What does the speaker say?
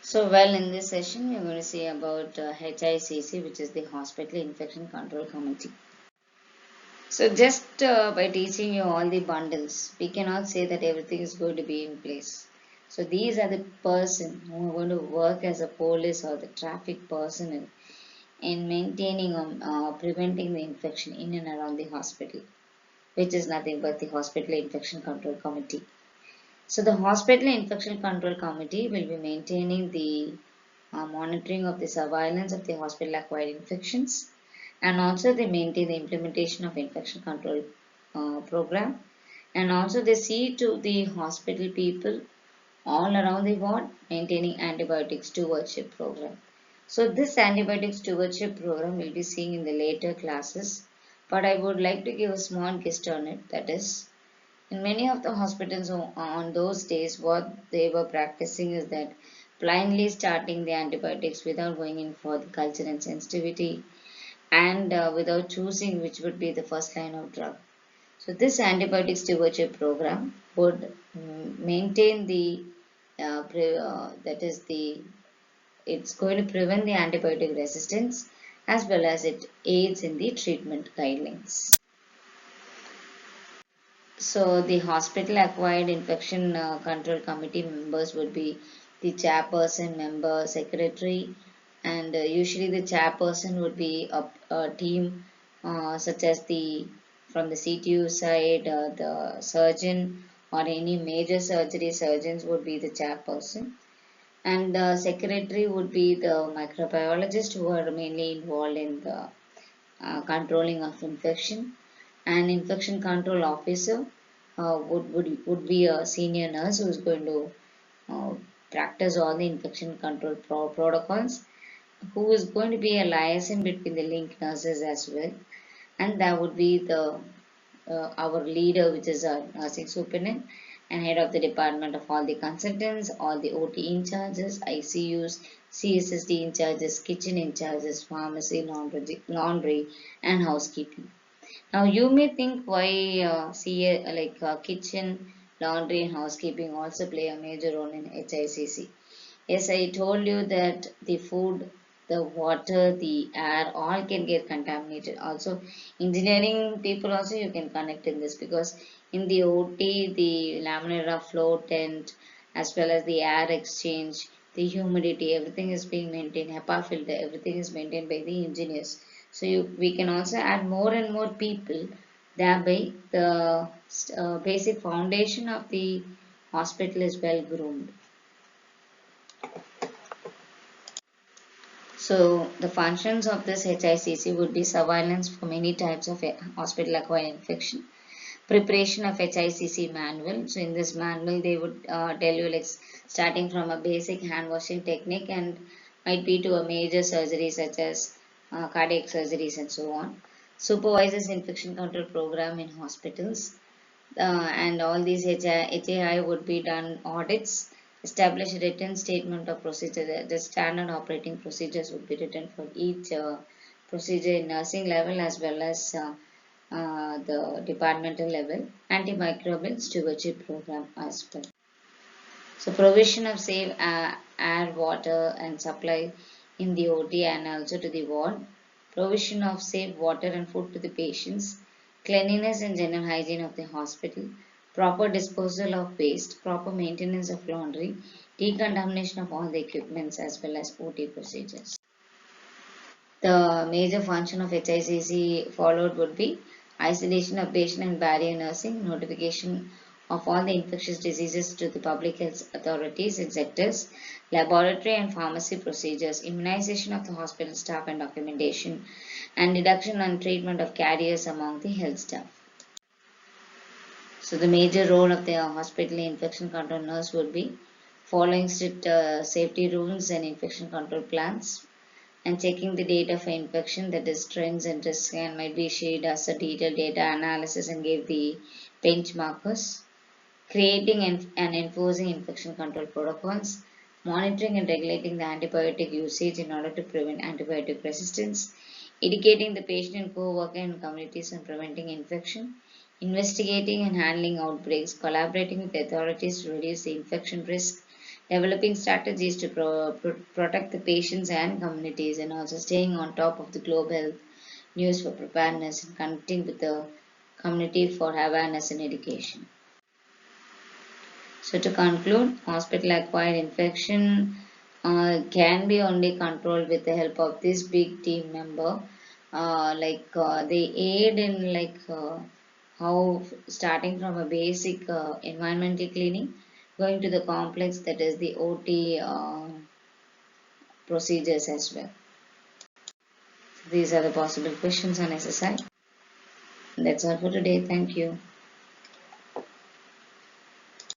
In this session, we're going to see about HICC, which is the Hospital Infection Control Committee. Just by teaching you all the bundles, we cannot say that everything is going to be in place. So, these are the person who are going to work as a police or the traffic personnel in maintaining or preventing the infection in and around the hospital, which is nothing but the Hospital Infection Control Committee. So the Hospital Infection Control Committee will be maintaining the monitoring of the surveillance of the hospital acquired infections, and also they maintain the implementation of infection control program, and also they see to the hospital people all around the world maintaining antibiotic stewardship program. So this antibiotic stewardship program will be seen in the later classes, but I would like to give a small gist on it. That is, in many of the hospitals on those days, what they were practicing is that blindly starting the antibiotics without going in for the culture and sensitivity, and without choosing which would be the first line of drug. So this antibiotic stewardship program would maintain the that is the it's going to prevent the antibiotic resistance, as well as it aids in the treatment guidelines. So the hospital acquired infection control committee members would be the chairperson, member, secretary, and usually the chairperson would be a team such as the from the CTU side, the surgeon or any major surgery surgeons would be the chairperson, and the secretary would be the microbiologist who are mainly involved in the controlling of infection, and infection control officer would be a senior nurse who is going to uh, practice all the infection control protocols, who is going to be a liaison between the link nurses as well, and that would be the our leader, which is our nursing superintendent and head of the department of all the consultants, all the OT in charges, ICUs, CSSD in charges, kitchen in charges, pharmacy, laundry and housekeeping. Now you may think why kitchen, laundry and housekeeping also play a major role in HICC. Yes, I told you that the food, the water, the air, all can get contaminated. Also, engineering people also you can connect in this, because in the OT, the laminar flow tent, as well as the air exchange, the humidity, everything is being maintained. HEPA filter, everything is maintained by the engineers. So we can also add more and more people. Thereby, the basic foundation of the hospital is well groomed. So the functions of this HICC would be surveillance for many types of hospital-acquired infection, preparation of HICC manual. So in this manual, they would tell you like starting from a basic hand washing technique and might be to a major surgery such as cardiac surgeries and so on. Supervises infection control program in hospitals, and all these HAI would be done audits, establish a written statement of procedure. The standard operating procedures would be written for each procedure in nursing level as well as the departmental level. Antimicrobial stewardship program as well. So provision of safe air, water and supply in the OT and also to the ward. Provision of safe water and food to the patients. Cleanliness and general hygiene of the hospital. Proper disposal of waste. Proper maintenance of laundry. Decontamination of all the equipments as well as OT procedures. The major function of HICC followed would be isolation of patient and barrier nursing, notification of all the infectious diseases to the public health authorities and sectors, laboratory and pharmacy procedures, immunization of the hospital staff and documentation, and detection and treatment of carriers among the health staff. So the major role of the hospital infection control nurse would be following strict safety rules and infection control plans, and checking the data for infection, that is trends and risks, and might be shared as a detailed data analysis and give the benchmarkers, creating and enforcing infection control protocols, monitoring and regulating the antibiotic usage in order to prevent antibiotic resistance, educating the patient and co-worker and communities on preventing infection, investigating and handling outbreaks, collaborating with authorities to reduce the infection risk, developing strategies to protect the patients and communities, and also staying on top of the global health news for preparedness and connecting with the community for awareness and education. So to conclude, hospital-acquired infection can be only controlled with the help of this big team member. They aid in how starting from a basic environmental cleaning, going to the complex that is the OT procedures as well. These are the possible questions on SSI. That's all for today. Thank you.